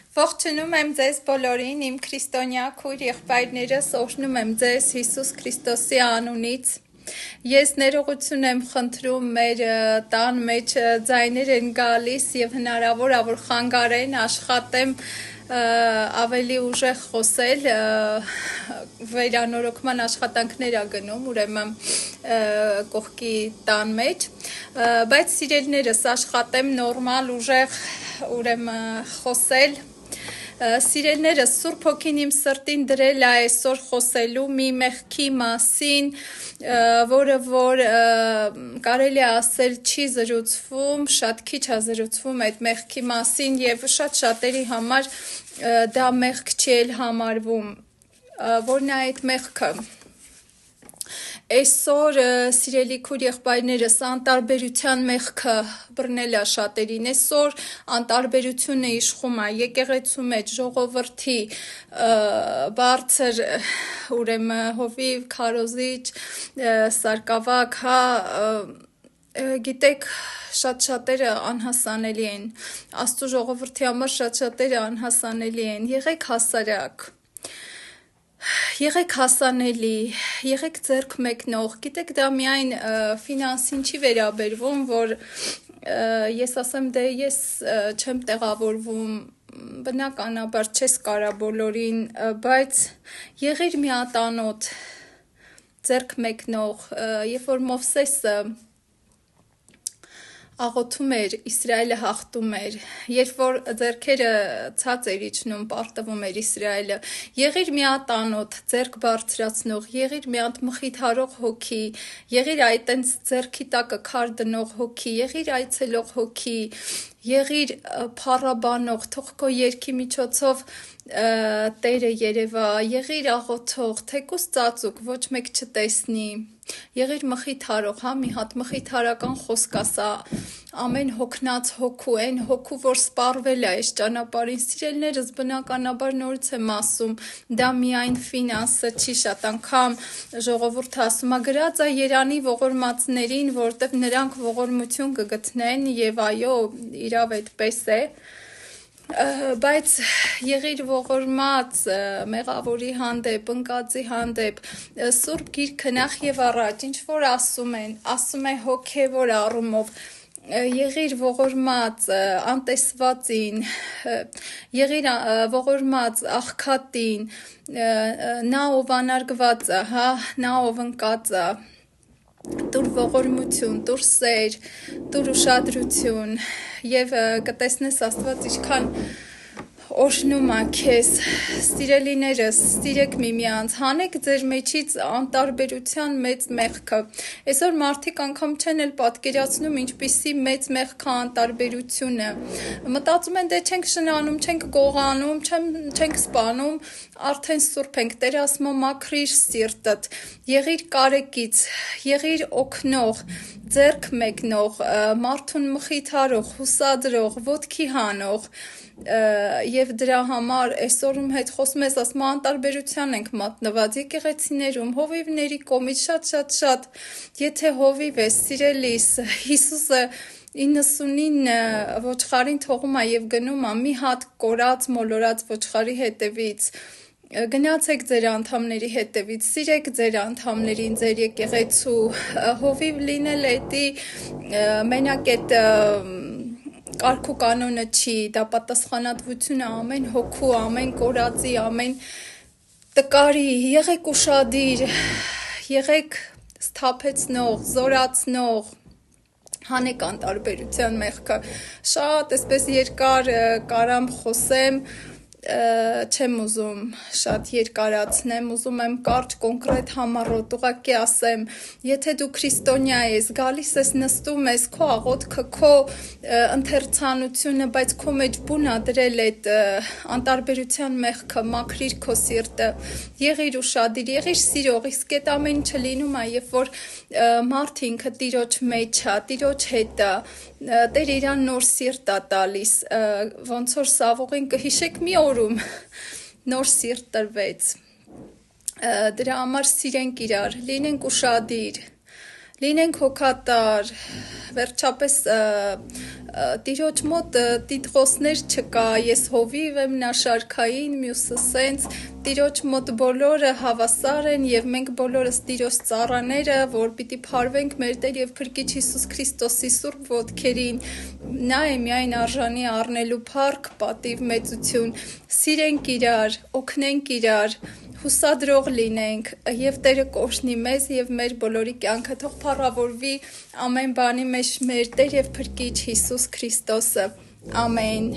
Ողջունում եմ ձեզ բոլորին, իմ քրիստոնյա քույր եղբայրներս, օրհնում եմ ձեզ Հիսուս Քրիստոսի անունից։ Ես ներողություն եմ խնդրում, մեր տան մեջ ձայներ են գալիս եւ հնարավոր է որ խանգարեն, աշխատեմ ավելի ուժեղ խոսել, վերանորոգման աշխատանքներ ա գնում, ուրեմն կողքի տան մեջ, բայց սիրելիներս աշխատեմ նորմալ ուժեղ, ուրեմն խոսել Սիրելիներս, Սուրբ Հոգին իմ սրտին դրել է այսօր խոսելու մի մեղքի մասին, որը որ կարելի է ասել չի զրուցվում, շատ քիչ է զրուցվում այդ մեղքի մասին եւ շատ շատերի համար դա մեղք չի էլ համարվում, որն է այդ մեղքը Այսօր սիրելի քույր եղբայրներս անտարբերության մեղքը բռնել է շատերին այսօր անտարբերությունը իշխում է եկեղեցու մեջ ժողովրդի բարձր ուրեմն հովիվ քարոզիչ սարկավակ գիտեք շատ-շատերը անհասանելի են Աստծո ժողովրդի համար շատ-շատերը անհասանելի են եղեք հասարակ Եղեք հասանելի, եղեք ձեռք մեկնող, գիտեք դա միայն ֆինանսին չի վերաբերվում, որ ես ասեմ դե ես չեմ տեղավորվում, բնականաբար չես կարա բոլորին, բայց եղիր միատանոտ, ձեռք մեկնող, երբ որ Մովսեսը աղոթում էր, Իսրայելը հաղթում էր, երբ որ ձեռքերը ցած էր իջնում, պարտվում էր Իսրայելը, եղիր միատանոտ, ձեռք բարձրացնող, եղիր մի հատ մխիթարող հոգի, եղիր այտենց ձեռքի տակը քար դնող հոգի, եղիր այցելող հոգի, եղիր փառաբանող, թող քո երգի միջոցով Տերը երևա, եղիր աղոթող, թեկուս ծածուկ, ոչ մեկ չտեսնի, եղիր մխիթարող, մի հատ մխիթարական խոսք ասա, ամեն հոգնած հոգու, այն հոգու, որ սպառվել է այս ճանապարհին, սիրելիներս բնականաբար նորից եմ ասում, դա միայն ֆինանսը չի շատ անգամ ժողովուրդը ասում է գրած է Երանի ողորմածներին, որտեղ նրանք ողորմություն կգտնեն եւ այո, իրավ այդպես է բայց եղիր ողորմած մեղավորի հանդեպ, ընկածի հանդեպ, Սուրբ Գիրքը նախ եւ առաջ, ինչ որ ասում է հոգեվոր առումով, եղիր ողորմած անտեսվածին, եղիր ողորմած աղքատին, նա ով անարգված է, նա ով ընկած է, տուր ողորմություն, տուր սեր, տուր ուշադրություն եւ կտեսնես Աստված ինչքան օրհնում է քեզ սիրելիներս սիրեք միմյանց հանեք ձեր մեջից անտարբերության մեծ մեղքը այսօր մարդիկ անգամ չեն էլ պատկերացնում ինչպիսի մեծ մեղքը անտարբերությունը մտածում են դե չենք շնանում չենք գողանում չենք սպանում արդեն սուրբ ենք Տեր ասում է մաքրիր սիրտդ եղիր կարեկից եղիր օգնող ձեռք մեկնող մարդուն մխիթարող հուսադրող ոտքի հանող եւ դրա համար այսօրում հետ խոսում ես ասում անտարբերության ենք մատնված եկեղեցիներում հովիվների կողմից շատ եթե հովիվ է սիրելիս Հիսուսը 99 ոչխարին թողում է եւ գնում է մի հատ կորած մոլորած ոչխարի հետևից Գնացեք ձեր անդամների հետևից, սիրեք ձեր անդամներին, ձեր եկեղեցու, հովիվ լինել էդի մենակ այդ կարգ ու կանոնը չի, դա պատասխանատվությունը ամեն հոգու, ամեն կորածի, ամեն տկարի, եղեք ուշադիր, եղեք սթափեցնող, զորացնող, հանեք անտարբերության մեղքը, շատ այսպես երկար կարամ խոսեմ, չեմ ուզում շատ երկարացնեմ, ուզում եմ կարճ կոնկրետ համառոտ ուղղակի ասեմ, եթե դու քրիստոնյա ես, գալիս ես նստում ես, քո աղոթքը, քո ընթերցանությունը, բայց քո մեջ բուն ա դրել այդ անտարբերության մեղքը, մաքրիր քո սիրտը, եղիր ուշադիր, եղիր սիրող, իսկ այդ ամեն ինչը լինում է, երբ որ մարդ ինքը Տիրոջ մեջ է, Տիրոջ հետ է, Տեր իրան նոր սիրտ է տալիս, ոնց որ Սավողին կհիշեք մի օրում նոր սիրտ տրվեց, դրա համար սիրենք իրար, լինենք ուշադիր, Լինենք հոգատար, վերջապես տիրոջ մոտ տիտղոսներ չկա, ես հովիվ եմ, նա շարքային, մյուսը սենց, տիրոջ մոտ բոլորը հավասար են և մենք բոլորս տիրոջ ծառաները, որ պիտի փարվենք մեր Տեր և Փրկիչ Հիսուս Քրիստոսի սուրբ ոտքերին, նա է միայն արժանի առնելու փառք, պատիվ, մեծություն, սիրենք իրար, օգնենք իրար, հուսադրող լինենք և Տերը կօրհնի մեզ և մեր բոլորի կյանքը, թող փառավորվի ամեն բանի մեջ մեր Տեր և Փրկիչ Հիսուս Քրիստոսը, ամեն։